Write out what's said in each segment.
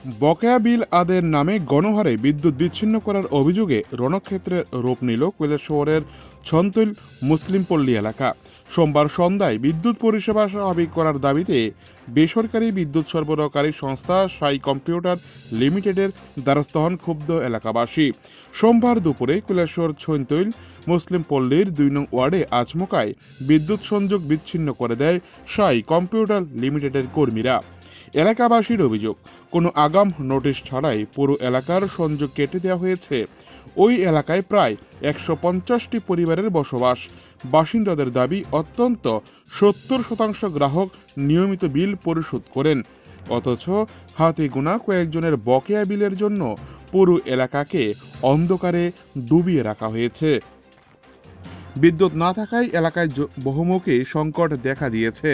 বকেয়া বিল আদায়ের নামে গণহারে বিদ্যুৎ বিচ্ছিন্ন করার অভিযোগে রণক্ষেত্রের রূপ নিল কৈলাসহরের ছন্তৈল মুসলিম পল্লী এলাকা। সোমবার সন্ধ্যায় বিদ্যুৎ পরিষেবা স্বাভাবিক করার দাবিতে বেসরকারি বিদ্যুৎ সরবরাহকারী সংস্থা সাই কম্পিউটার লিমিটেডের দ্বারস্থ হন ক্ষুব্ধ এলাকাবাসী। সোমবার দুপুরে কৈলাসহর ছন্তৈল মুসলিম পল্লীর ২ নং ওয়ার্ডে আচমকায় বিদ্যুৎ সংযোগ বিচ্ছিন্ন করে দেয় সাই কম্পিউটার লিমিটেডের কর্মীরা। এলাকাবাসীর অভিযোগ, কোনো আগাম নোটিশ ছাড়াই পুরো এলাকার সংযোগ কেটে দেওয়া হয়েছে। ওই এলাকায় প্রায় ১৫০টি পরিবারের বসবাস। বাসিন্দাদের দাবি, অত্যন্ত ৭০% গ্রাহক নিয়মিত বিল পরিশোধ করেন, অথচ হাতে গোনা কয়েকজনের বকেয়া বিলের জন্য পুরো এলাকাকে অন্ধকারে ডুবিয়ে রাখা হয়েছে। বিদ্যুৎ না থাকায় এলাকায় বহুমুখী সংকট দেখা দিয়েছে।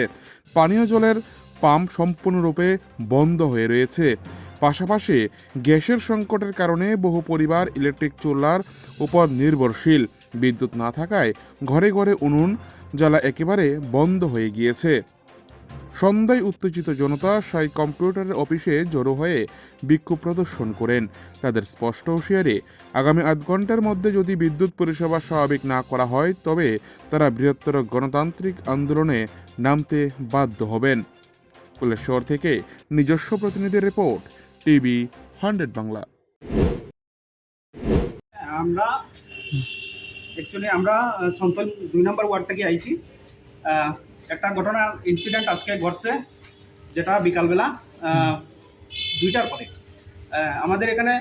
পানীয় জলের পাম্প সম্পূর্ণরূপে বন্ধ হয়ে রয়েছে। পাশাপাশি গ্যাসের সংকটের কারণে বহু পরিবার ইলেকট্রিক চুলার উপর নির্ভরশীল। বিদ্যুৎ না থাকায় ঘরে ঘরে উনুন জ্বালা একেবারে বন্ধ হয়ে গিয়েছে। সন্ধ্যায় উত্তেজিত জনতা সাই কম্পিউটারের অফিসে জড়ো হয়ে বিক্ষোভ প্রদর্শন করেন। তাদের স্পষ্ট হুঁশিয়ারি, আগামী আধ ঘন্টার মধ্যে যদি বিদ্যুৎ পরিষেবা স্বাভাবিক না করা হয় তবে তারা বৃহত্তর গণতান্ত্রিক আন্দোলনে নামতে বাধ্য হবেন। কৈলাসহর থেকে নিজস্ব প্রতিনিধির রিপোর্ট, টিভি 100 বাংলা। আমরা ছন্তৈল ২ নম্বর ওয়ার্ড থেকে আইছি। একটা ঘটনা ইনসিডেন্ট আজকে ঘটছে, যেটা বিকালবেলা ২টার পরে আমাদের এখানে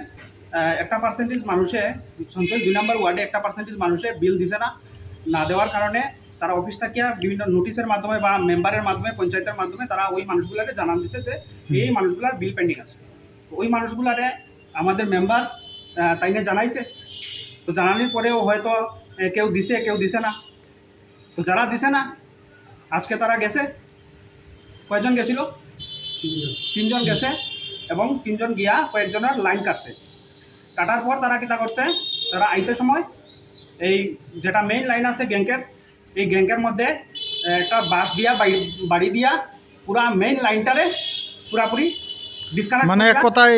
একটা পার্সেন্টেজ মানুষে ছন্তৈল ২ নম্বর ওয়ার্ডে একটা পার্সেন্টেজ মানুষে বিল দিছে না দেওয়ার কারণে তারা অফিস থাকিয়া বিভিন্ন নোটিশের মাধ্যমে বা মেম্বারের মাধ্যমে, পঞ্চায়েতের মাধ্যমে তারা ওই মানুষগুলাকে জানান দিছে যে এই মানুষগুলার বিল পেন্ডিং আছে। ওই মানুষগুলারে আমাদের মেম্বার তাইনে জানাইছে। তো জানানোর পরেও হয়তো কেউ দিছে না। তো যারা দিছে না, আজকে তারা গেছে। কয়জন গেছিল? ৩জন গেছে, এবং ৩জন গিয়া কয়েকজনের লাইন কাটছে। কাটার পর তারা কিতা করছে, তারা আইতে সময় এই যেটা মেইন লাইন আছে গ্যাংকের, এই গ্যাংকের মধ্যে একটা বাঁশ দিয়া বাড়ি দিয়া পুরা মেইন লাইনটারে পুরাপুরি ডিসকানেক্ট, মানে এক কথায়